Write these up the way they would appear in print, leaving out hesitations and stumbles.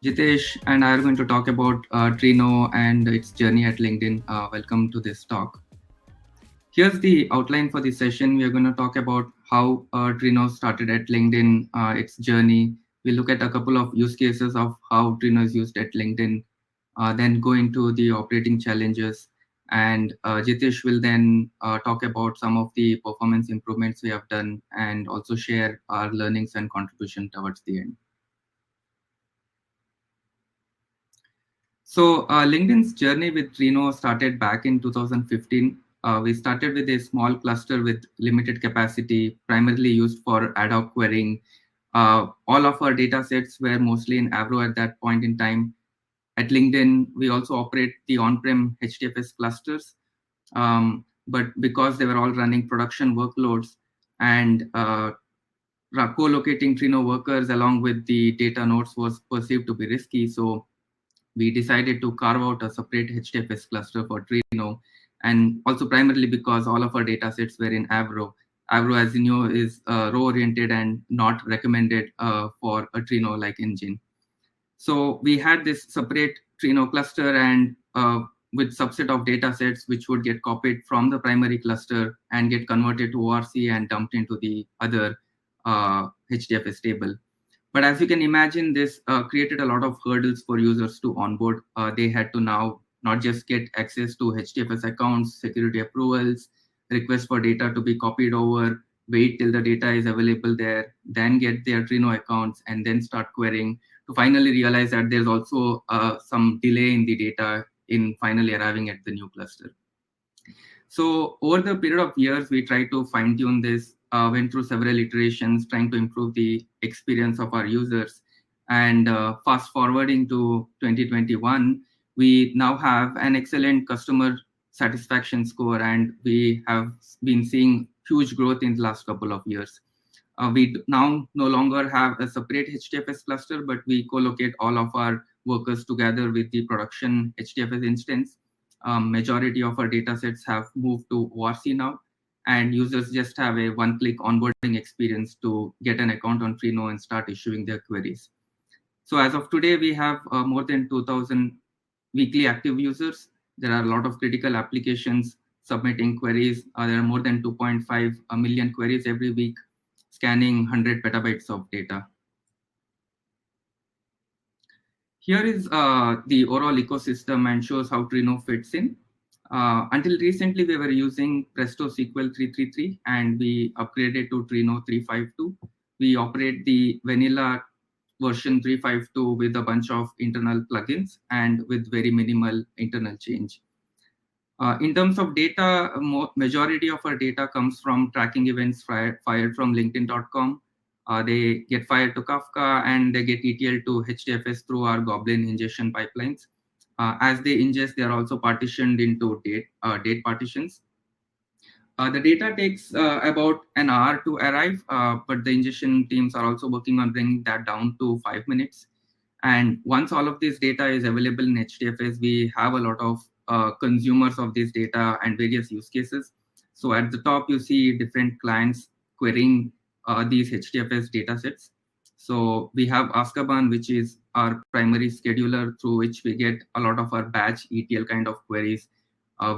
Jitesh and I are going to talk about Trino and its journey at LinkedIn. Welcome to this talk. Here's the outline for this session. We are going to talk about how Trino started at LinkedIn, its journey. We'll look at a couple of use cases of how Trino is used at LinkedIn, then go into the operating challenges. And Jitesh will then talk about some of the performance improvements we have done and also share our learnings and contribution towards the end. So LinkedIn's journey with Trino started back in 2015. We started with a small cluster with limited capacity, primarily used for ad hoc querying. All of our data sets were mostly in Avro at that point in time. At LinkedIn, we also operate the on-prem HDFS clusters, but because they were all running production workloads and co-locating Trino workers along with the data nodes was perceived to be risky. So we decided to carve out a separate HDFS cluster for Trino, and also primarily because all of our data sets were in Avro. Avro, as you know, is row-oriented and not recommended for a Trino-like engine. So we had this separate Trino cluster and with subset of data sets which would get copied from the primary cluster and get converted to ORC and dumped into the other HDFS table. But as you can imagine, this created a lot of hurdles for users to onboard. They had to now not just get access to HDFS accounts, security approvals, request for data to be copied over, wait till the data is available there, then get their Trino accounts, and then start querying to finally realize that there's also some delay in the data in finally arriving at the new cluster. So over the period of years, we tried to fine tune this, went through several iterations, trying to improve the experience of our users. And fast forwarding to 2021, we now have an excellent customer satisfaction score, and we have been seeing huge growth in the last couple of years. We now no longer have a separate HDFS cluster, but we co-locate all of our workers together with the production HDFS instance. Majority of our data sets have moved to ORC now, and users just have a one-click onboarding experience to get an account on Trino and start issuing their queries. So as of today, we have more than 2,000 weekly active users. There are a lot of critical applications submitting queries. There are more than 2.5 million queries every week, scanning 100 petabytes of data. Here is the overall ecosystem and shows how Trino fits in. Until recently, we were using Presto SQL 333 and we upgraded to Trino 352. We operate the vanilla version 352 with a bunch of internal plugins and with very minimal internal change. In terms of data, majority of our data comes from tracking events fired from LinkedIn.com. They get fired to Kafka and they get ETL to HDFS through our Goblin ingestion pipelines. As they ingest, they are also partitioned into date partitions. The data takes about an hour to arrive, but the ingestion teams are also working on bringing that down to 5 minutes. And once all of this data is available in HDFS, we have a lot of consumers of this data and various use cases. So at the top, you see different clients querying these HDFS datasets. So we have Azkaban, which is our primary scheduler through which we get a lot of our batch ETL kind of queries.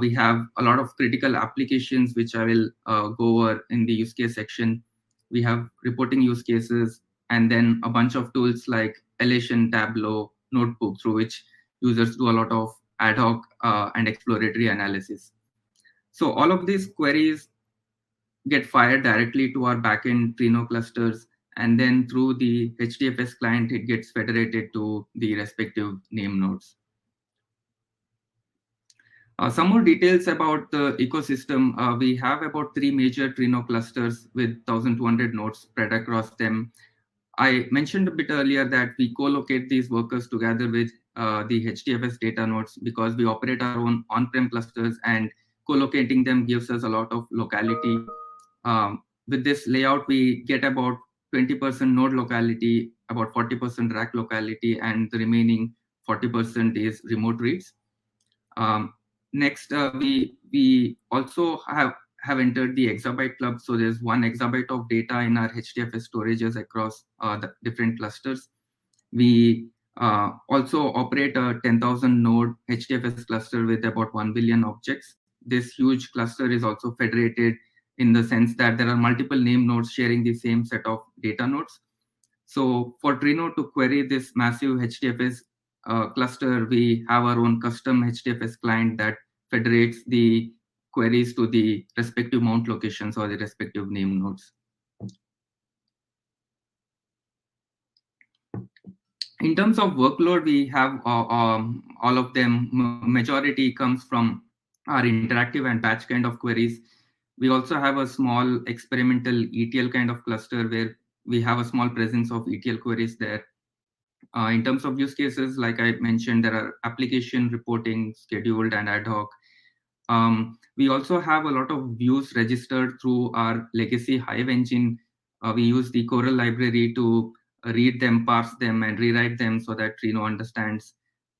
We have a lot of critical applications, which I will go over in the use case section. We have reporting use cases, and then a bunch of tools like Elation, Tableau, Notebook, through which users do a lot of ad hoc and exploratory analysis. So all of these queries get fired directly to our backend Trino clusters, and then through the HDFS client, it gets federated to the respective name nodes. Some more details about the ecosystem. We have about 3 major Trino clusters with 1,200 nodes spread across them. I mentioned a bit earlier that we co-locate these workers together with the HDFS data nodes because we operate our own on-prem clusters, and co-locating them gives us a lot of locality. With this layout, we get about 20% node locality, about 40% rack locality, and the remaining 40% is remote reads. Next, we also have entered the exabyte club. So there's 1 exabyte of data in our HDFS storages across the different clusters. We also operate a 10,000 node HDFS cluster with about 1 billion objects. This huge cluster is also federated in the sense that there are multiple name nodes sharing the same set of data nodes. So for Trino to query this massive HDFS cluster, we have our own custom HDFS client that federates the queries to the respective mount locations or the respective name nodes. In terms of workload, we have all of them. Majority comes from our interactive and batch kind of queries. We also have a small experimental ETL kind of cluster where we have a small presence of ETL queries there. In terms of use cases, like I mentioned, there are application reporting, scheduled and ad hoc. We also have a lot of views registered through our legacy Hive engine. We use the Coral library to read them, parse them, and rewrite them so that Trino understands.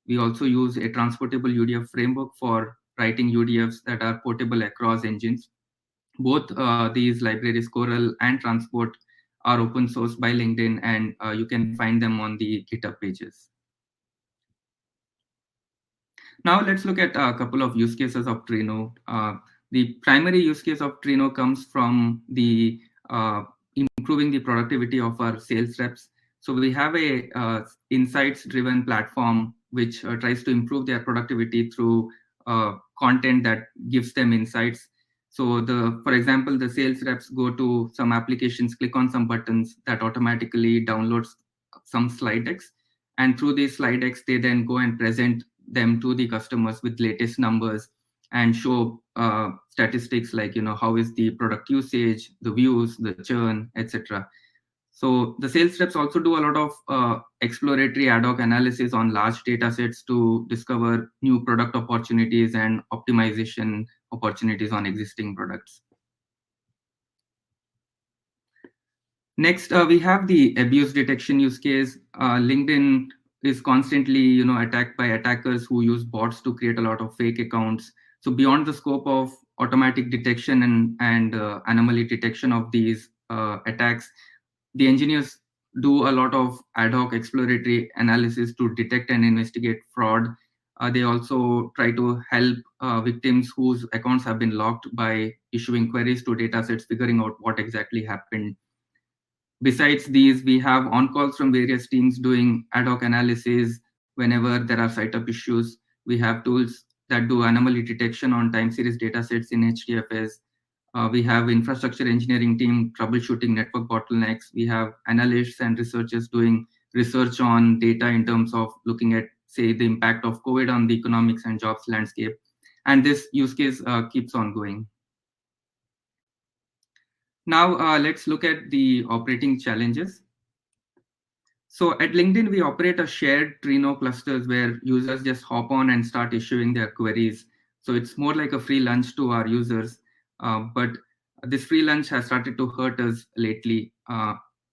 We also use a transportable UDF framework for writing UDFs that are portable across engines. Both these libraries, Coral and Transport, are open source by LinkedIn, and you can find them on the GitHub pages. Now let's look at a couple of use cases of Trino. The primary use case of Trino comes from the improving the productivity of our sales reps. So we have a insights-driven platform which tries to improve their productivity through content that gives them insights. So for example, the sales reps go to some applications, click on some buttons that automatically downloads some slide decks. And through these slide decks, they then go and present them to the customers with latest numbers and show statistics like, how is the product usage, the views, the churn, etc. So the sales reps also do a lot of exploratory ad hoc analysis on large data sets to discover new product opportunities and optimization opportunities on existing products. Next, we have the abuse detection use case. LinkedIn is constantly, attacked by attackers who use bots to create a lot of fake accounts. So beyond the scope of automatic detection and anomaly detection of these attacks, the engineers do a lot of ad hoc exploratory analysis to detect and investigate fraud. They also try to help victims whose accounts have been locked by issuing queries to datasets, figuring out what exactly happened. Besides these, we have on-calls from various teams doing ad hoc analysis whenever there are site-up issues. We have tools that do anomaly detection on time series datasets in HDFS. We have infrastructure engineering team troubleshooting network bottlenecks. We have analysts and researchers doing research on data in terms of looking at, say, the impact of COVID on the economics and jobs landscape. And this use case keeps on going. Now let's look at the operating challenges. So at LinkedIn, we operate a shared Trino clusters where users just hop on and start issuing their queries. So it's more like a free lunch to our users. But this free lunch has started to hurt us lately.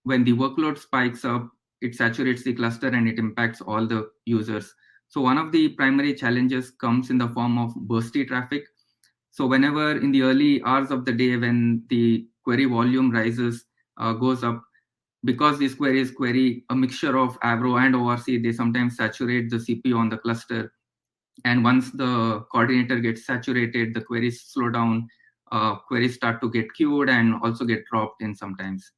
When the workload spikes up, it saturates the cluster and it impacts all the users. So one of the primary challenges comes in the form of bursty traffic. So whenever in the early hours of the day when the query volume rises, goes up, because these queries query a mixture of Avro and ORC, they sometimes saturate the CPU on the cluster. And once the coordinator gets saturated, the queries slow down, queries start to get queued and also get dropped in sometimes.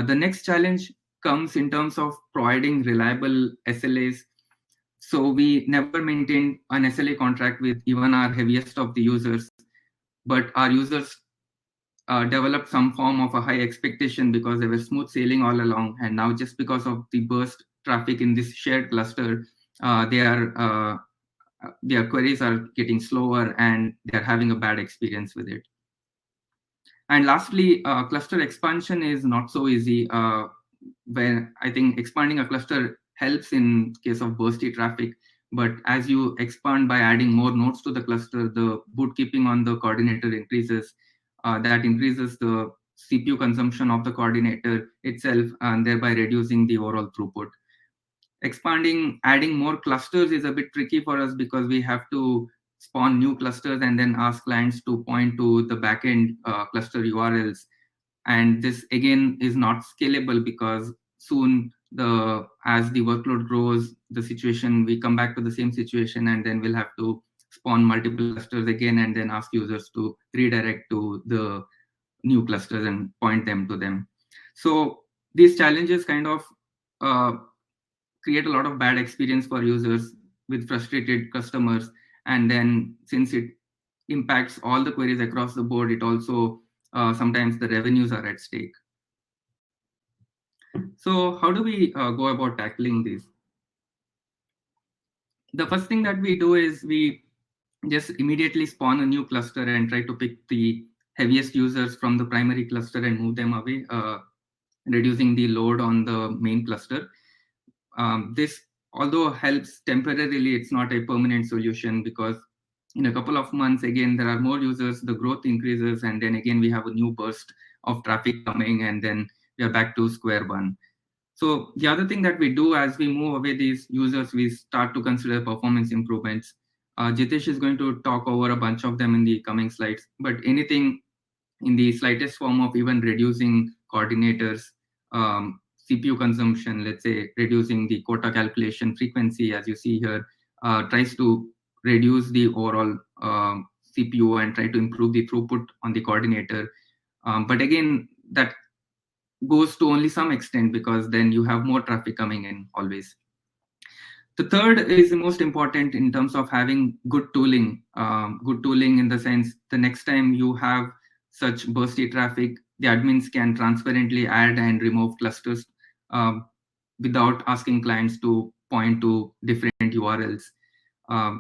The next challenge comes in terms of providing reliable SLAs. So we never maintain an SLA contract with even our heaviest of the users, but our users developed some form of a high expectation because they were smooth sailing all along. And now just because of the burst traffic in this shared cluster, their queries are getting slower and they're having a bad experience with it. And lastly, cluster expansion is not so easy. Where I think expanding a cluster helps in case of bursty traffic. But as you expand by adding more nodes to the cluster, the bootkeeping on the coordinator increases. That increases the CPU consumption of the coordinator itself, and thereby reducing the overall throughput. Adding more clusters is a bit tricky for us because we have to spawn new clusters and then ask clients to point to the backend cluster URLs. And this again is not scalable because soon as the workload grows, the situation, we come back to the same situation, and then we'll have to spawn multiple clusters again, and then ask users to redirect to the new clusters and point them to them. So these challenges kind of uh, create a lot of bad experience for users with frustrated customers. And then since it impacts all the queries across the board, it also sometimes the revenues are at stake. So how do we go about tackling this? The first thing that we do is we just immediately spawn a new cluster and try to pick the heaviest users from the primary cluster and move them away, reducing the load on the main cluster. This, although helps temporarily, it's not a permanent solution, because in a couple of months, again, there are more users, the growth increases, and then again, we have a new burst of traffic coming, and then we are back to square one. So the other thing that we do as we move away these users, we start to consider performance improvements. Jitesh is going to talk over a bunch of them in the coming slides, but anything in the slightest form of even reducing coordinators, CPU consumption, let's say reducing the quota calculation frequency, as you see here, tries to reduce the overall CPU and try to improve the throughput on the coordinator. But again, that goes to only some extent, because then you have more traffic coming in always. The third is the most important in terms of having good tooling. Good tooling in the sense, the next time you have such bursty traffic, the admins can transparently add and remove clusters without asking clients to point to different URLs.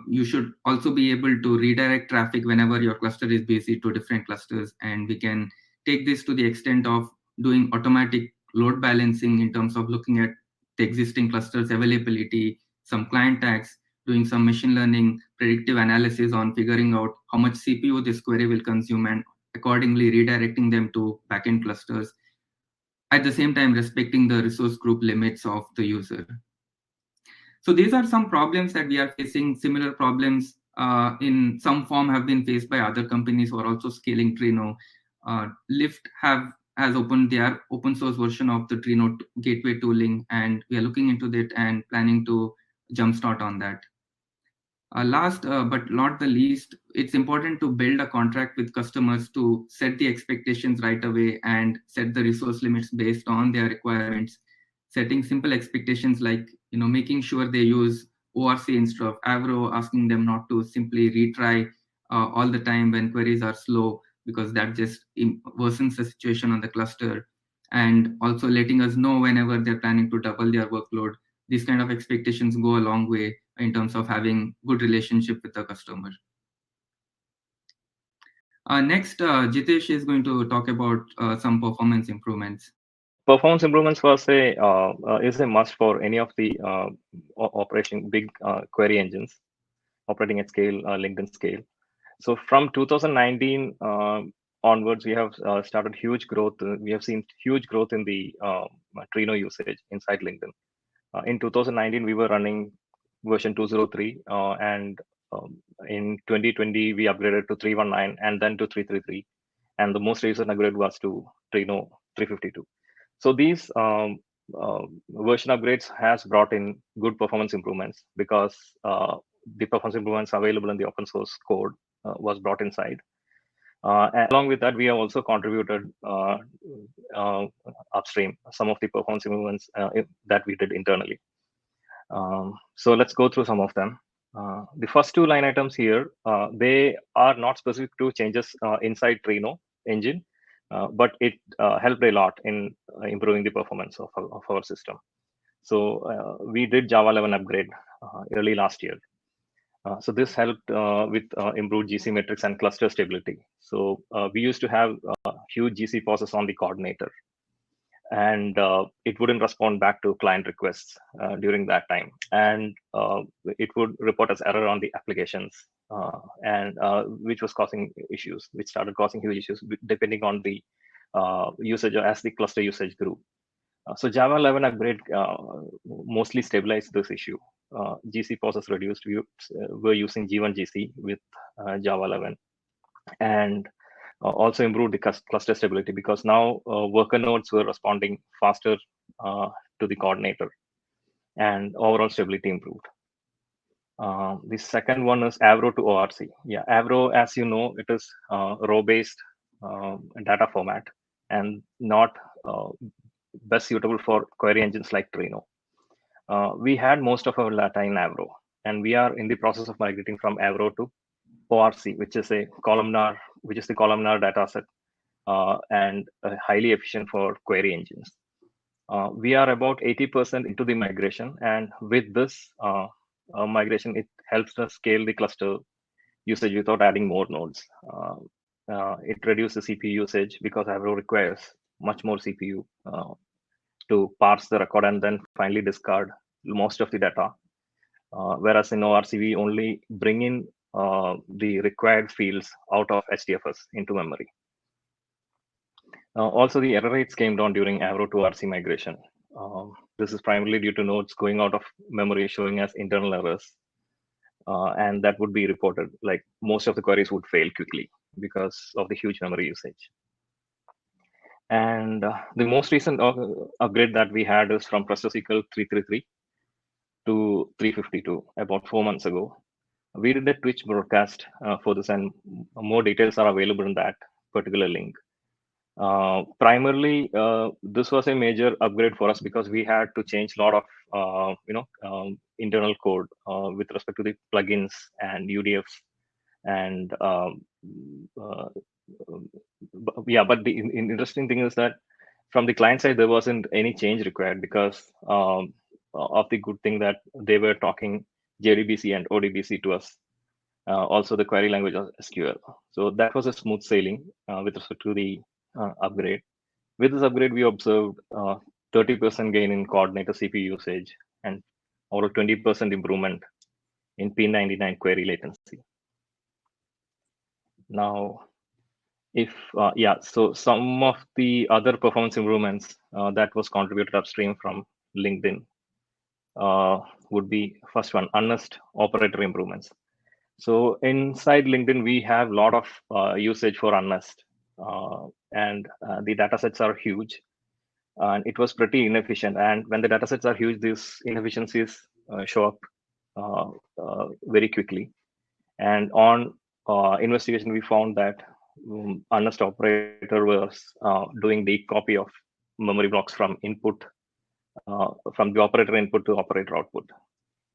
You should also be able to redirect traffic whenever your cluster is busy to different clusters. And we can take this to the extent of doing automatic load balancing in terms of looking at the existing clusters availability, some client tags, doing some machine learning, predictive analysis on figuring out how much CPU this query will consume, and accordingly redirecting them to backend clusters, at the same time respecting the resource group limits of the user. So these are some problems that we are facing. Similar problems in some form have been faced by other companies who are also scaling Trino. Lyft has opened their open source version of the Trino gateway tooling, and we are looking into that and planning to jumpstart on that. Last but not the least, it's important to build a contract with customers to set the expectations right away and set the resource limits based on their requirements. Setting simple expectations like, making sure they use ORC instead of Avro, asking them not to simply retry all the time when queries are slow, because that just worsens the situation on the cluster. And also letting us know whenever they're planning to double their workload. These kind of expectations go a long way in terms of having good relationship with the customer. Next, Jitesh is going to talk about some performance improvements. Performance improvements is a must for any of the operation big query engines operating at scale, LinkedIn scale. So from 2019 onwards, we have started huge growth. We have seen huge growth in the Trino usage inside LinkedIn. In 2019, we were running version 203, and in 2020, we upgraded to 319 and then to 333. And the most recent upgrade was to Trino 352. So these version upgrades has brought in good performance improvements, because the performance improvements available in the open source code was brought inside. And along with that, we have also contributed upstream some of the performance improvements that we did internally. So let's go through some of them. The first two line items here, they are not specific to changes inside Trino engine, but it helped a lot in improving the performance of our system. So we did Java 11 upgrade early last year. So this helped with improved GC metrics and cluster stability. So we used to have huge GC process on the coordinator, and it wouldn't respond back to client requests during that time, and it would report as error on the applications, and which was causing issues, which started causing huge issues depending on the usage as the cluster usage grew. So Java 11 upgrade mostly stabilized this issue. GC process reduced. We were using G1 GC with Java 11, and also improved the cluster stability, because now worker nodes were responding faster to the coordinator, and overall stability improved. The second one is Avro to ORC. Yeah, Avro, as you know, it is row-based data format and not best suitable for query engines like Trino. We had most of our data in Avro, and we are in the process of migrating from Avro to ORC, which is the columnar data set and highly efficient for query engines. We are about 80% into the migration, and with this migration, it helps us scale the cluster usage without adding more nodes. It reduces CPU usage because Avro requires much more CPU to parse the record and then finally discard most of the data. Whereas in ORC, we only bring in the required fields out of HDFS into memory. Also, the error rates came down during Avro to RC migration. This is primarily due to nodes going out of memory showing as internal errors. And that would be reported, like most of the queries would fail quickly because of the huge memory usage. And the most recent upgrade that we had is from PrestaSQL 333 to 352 about 4 months ago. We did a Twitch broadcast for this, and more details are available in that particular link. Primarily, this was a major upgrade for us because we had to change a lot of internal code with respect to the plugins and UDFs, and yeah. But the interesting thing is that from the client side, there wasn't any change required because of the good thing that they were talking JDBC and ODBC to us. Also, the query language was SQL. So that was a smooth sailing with respect to the upgrade. With this upgrade, we observed 30% gain in coordinator CPU usage and over 20% improvement in P99 query latency. Now, so some of the other performance improvements that was contributed upstream from LinkedIn would be first one, Unest operator improvements. So inside LinkedIn, we have a lot of usage for Unest, and the data sets are huge, and it was pretty inefficient. And when the data sets are huge, these inefficiencies show up very quickly. And on investigation, we found that Unest operator was doing the copy of memory blocks from input, from the operator input to operator output.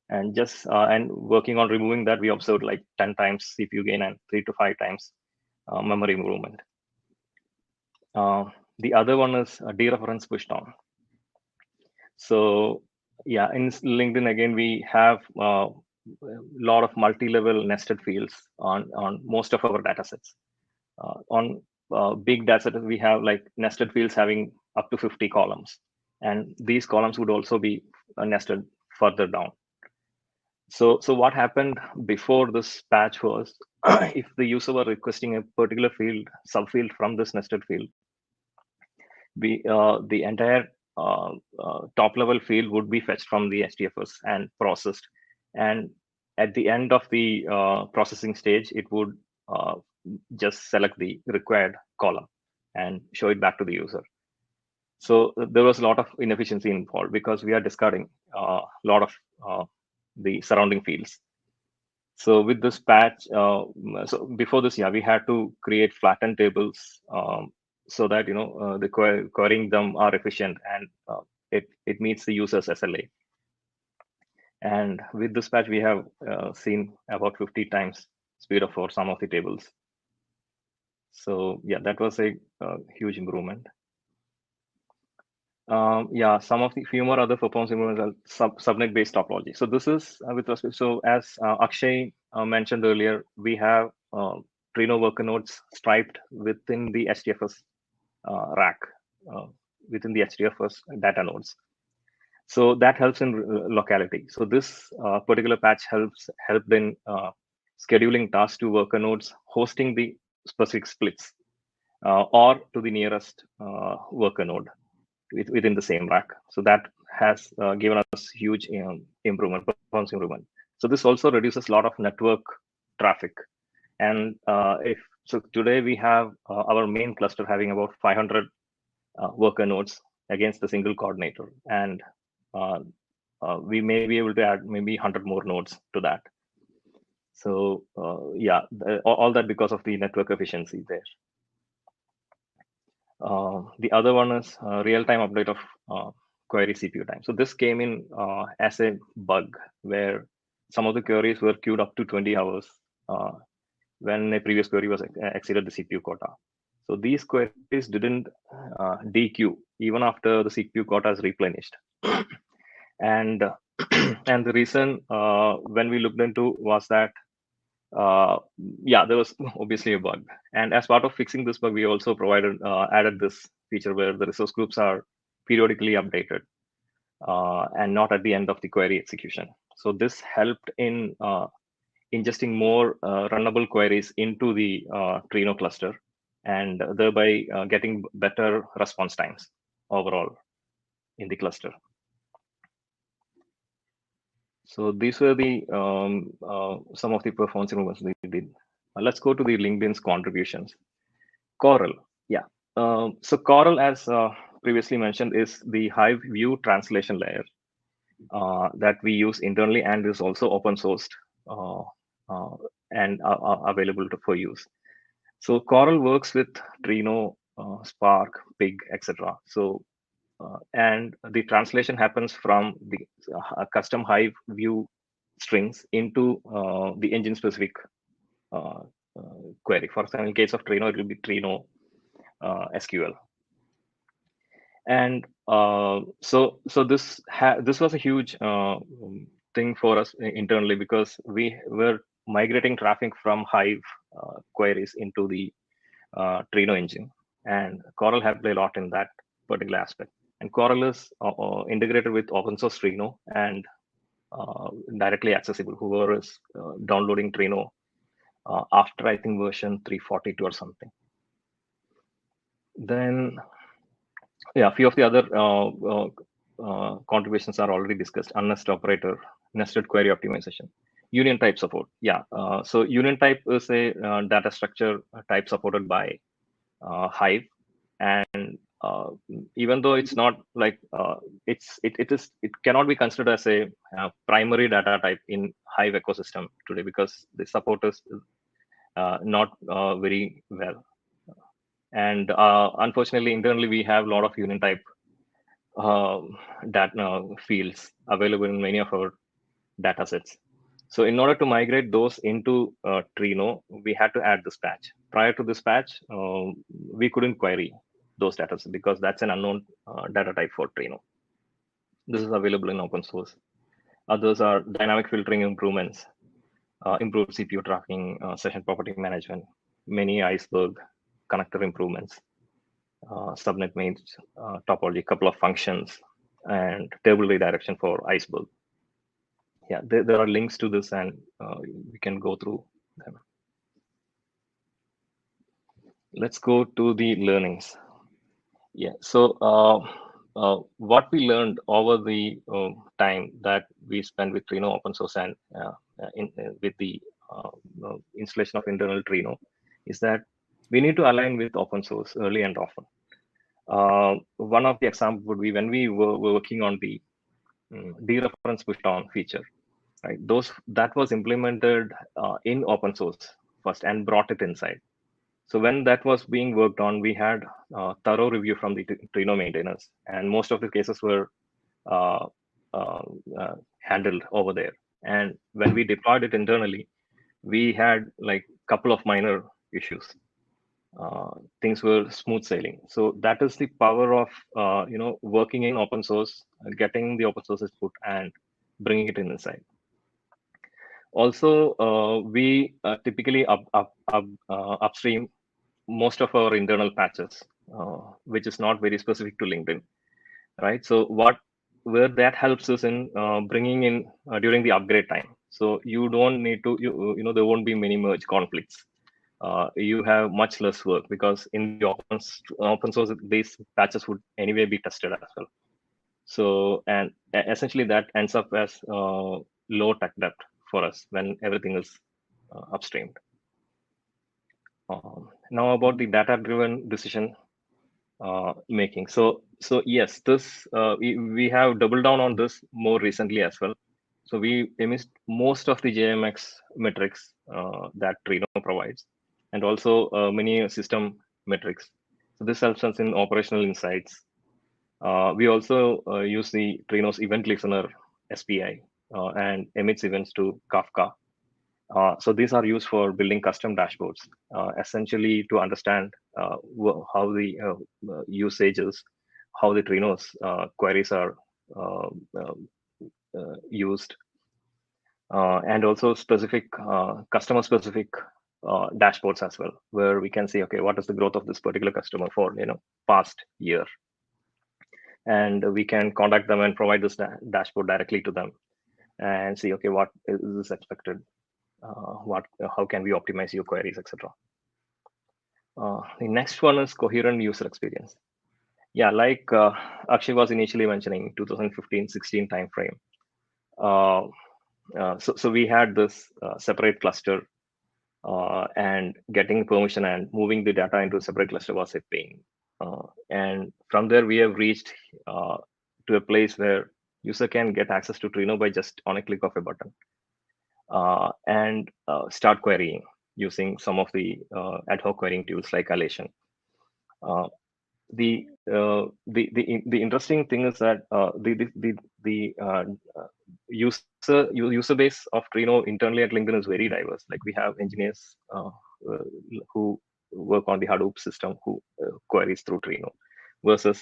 And just and working on removing that, we observed like 10 times CPU gain and 3 to 5 times memory improvement. The other one is dereference pushdown. So yeah, in LinkedIn again, we have a lot of multi-level nested fields on most of our data sets. On big data sets, we have like nested fields having up to 50 columns, and these columns would also be nested further down. So what happened before this patch was, if the user were requesting a particular field, subfield from this nested field, the entire top level field would be fetched from the HDFS and processed. And at the end of the processing stage, it would just select the required column and show it back to the user. So there was a lot of inefficiency involved because we are discarding a lot of the surrounding fields. So with this patch, so before this, we had to create flattened tables so that the querying them are efficient and it meets the user's SLA. And with this patch, we have seen about 50 times speed up for some of the tables. So yeah, that was a huge improvement. Some of the few more other performance improvements are subnet-based topology. So this is with respect. So as Akshay mentioned earlier, we have Trino worker nodes striped within the HDFS rack, within the HDFS data nodes. So that helps in locality. So this particular patch helped in scheduling tasks to worker nodes hosting the specific splits or to the nearest worker node within the same rack. So that has given us huge improvement, performance improvement. So this also reduces a lot of network traffic. And so today we have our main cluster having about 500 worker nodes against the single coordinator. And we may be able to add maybe 100 more nodes to that. So yeah, all that because of the network efficiency there. The other one is real-time update of query CPU time. So this came in as a bug where some of the queries were queued up to 20 hours when a previous query was exceeded the CPU quota. So these queries didn't dequeue even after the CPU quota is replenished. And and the reason when we looked into was that yeah, there was obviously a bug. And as part of fixing this bug, we also provided added this feature where the resource groups are periodically updated and not at the end of the query execution. So this helped in ingesting more runnable queries into the Trino cluster and thereby getting better response times overall in the cluster. So these were the some of the performance improvements we did. Let's go to the LinkedIn's contributions. Coral, yeah. So Coral, as previously mentioned, is the Hive view translation layer that we use internally and is also open sourced uh, and available for use. So Coral works with Trino, Spark, Pig, etc. So and the translation happens from the custom Hive view strings into the engine specific uh, query. For example, in case of Trino, it will be Trino SQL. And so this was a huge thing for us internally because we were migrating traffic from Hive queries into the Trino engine, and Coral helped a lot in that particular aspect. And Coral is integrated with open source Trino and directly accessible. Whoever is downloading Trino after I think version 342 or something. Then yeah, a few of the other contributions are already discussed. Unnested operator, nested query optimization, union type support. Yeah, so union type is a data structure type supported by Hive, and even though it's not like it cannot be considered as a primary data type in Hive ecosystem today because the support is not very well. And unfortunately, internally, we have a lot of union type data fields available in many of our data sets. So in order to migrate those into Trino, we had to add this patch. Prior to this patch, we couldn't query those data sets because that's an unknown data type for Trino. This is available in open source. Others are dynamic filtering improvements, improved CPU tracking, session property management, many iceberg connector improvements, subnet mains topology, couple of functions, and table redirection for iceberg. Yeah, there are links to this, and we can go through them. Let's go to the learnings. Yeah, so what we learned over the time that we spent with Trino open source and with the installation of internal Trino is that we need to align with open source early and often. One of the examples would be when we were working on the dereference push down feature, right? That was implemented in open source first and brought it inside. So when that was being worked on, we had thorough review from the Trino maintainers, and most of the cases were uh, uh, handled over there. And when we deployed it internally, we had like a couple of minor issues. Things were smooth sailing. So that is the power of working in open source, getting the open source input and bringing it inside. Also, we typically upstream most of our internal patches, which is not very specific to LinkedIn, right? So where that helps us in bringing in during the upgrade time. So you don't need to, there won't be many merge conflicts. You have much less work because in the open source, these patches would anyway be tested as well. So, and essentially that ends up as low tech debt for us when everything is upstreamed. Now about the data-driven decision making. So yes, this we have doubled down on this more recently as well. So we emised most of the JMX metrics that Trino provides, and also many system metrics. So this helps us in operational insights. We also use the Trino's event listener SPI and emits events to Kafka. So these are used for building custom dashboards, essentially to understand how the usages, how the Trino's queries are uh, uh, used, and also specific customer specific dashboards as well, where we can see, okay, what is the growth of this particular customer for past year, and we can contact them and provide this dashboard directly to them and see, okay, what is this expected, how can we optimize your queries, etc. The next one is coherent user experience. Yeah, like Akshay was initially mentioning, 2015-16 timeframe. So we had this separate cluster, and getting permission and moving the data into a separate cluster was a pain. And from there, we have reached to a place where user can get access to Trino by just on a click of a button, and start querying using some of the ad hoc querying tools like Alation. Uh, the interesting thing is that the user base of Trino internally at LinkedIn is very diverse. Like we have engineers who work on the Hadoop system who queries through Trino, versus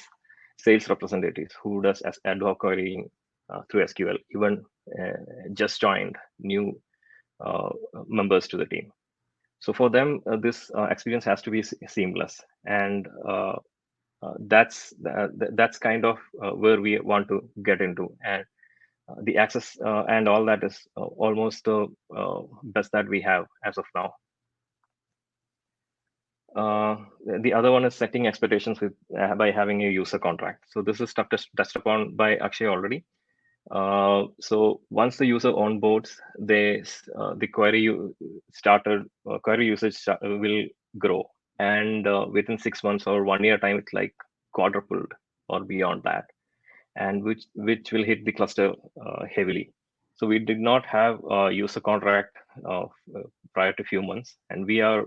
sales representatives who does as ad hoc querying through SQL. Even just joined new members to the team. So for them, this experience has to be seamless, and that's kind of where we want to get into. And the access and all that is almost the best that we have as of now. The other one is setting expectations with by having a user contract. So this is touched upon by Akshay already. So once the user onboards, the query usage will grow, and within 6 months or 1 year time, it's like quadrupled or beyond that, and which will hit the cluster heavily. So we did not have a user contract prior to few months, and we are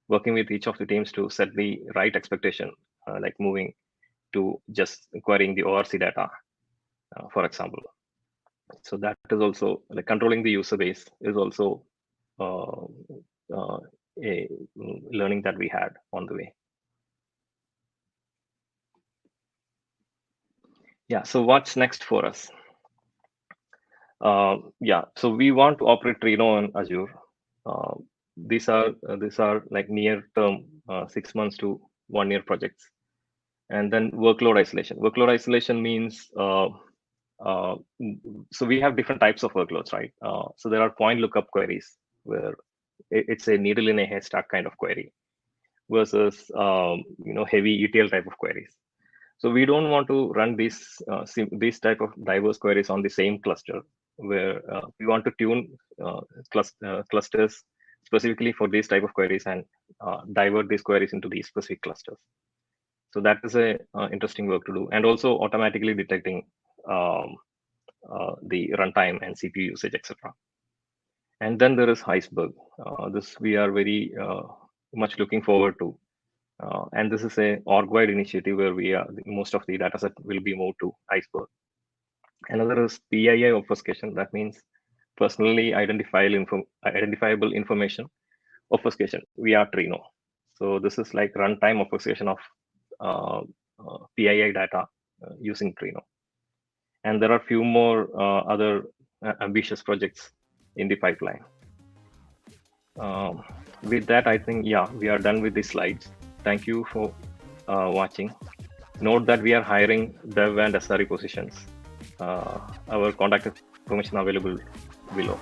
working with each of the teams to set the right expectation, like moving to just querying the ORC data, for example. So that is also like controlling the user base is also uh, a learning that we had on the way. Yeah, so what's next for us? Yeah, so we want to operate Trino on Azure. These are like near term 6 months to 1 year projects. And then workload isolation. Workload isolation means so we have different types of workloads, right? So there are point lookup queries where it's a needle in a haystack kind of query, versus heavy ETL type of queries. So we don't want to run these type of diverse queries on the same cluster, where we want to tune clusters specifically for these type of queries and divert these queries into these specific clusters. So that is a interesting work to do, and also automatically detecting the runtime and CPU usage, etc. And then there is Iceberg. This we are very much looking forward to. And this is a org-wide initiative where most of the dataset will be moved to Iceberg. Another is PII obfuscation. That means personally identifiable information obfuscation via Trino. So this is like runtime obfuscation of PII data using Trino. And there are few more other ambitious projects in the pipeline. With that, I think, yeah, we are done with the slides. Thank you for watching. Note that we are hiring dev and SRE positions. Our contact information available below.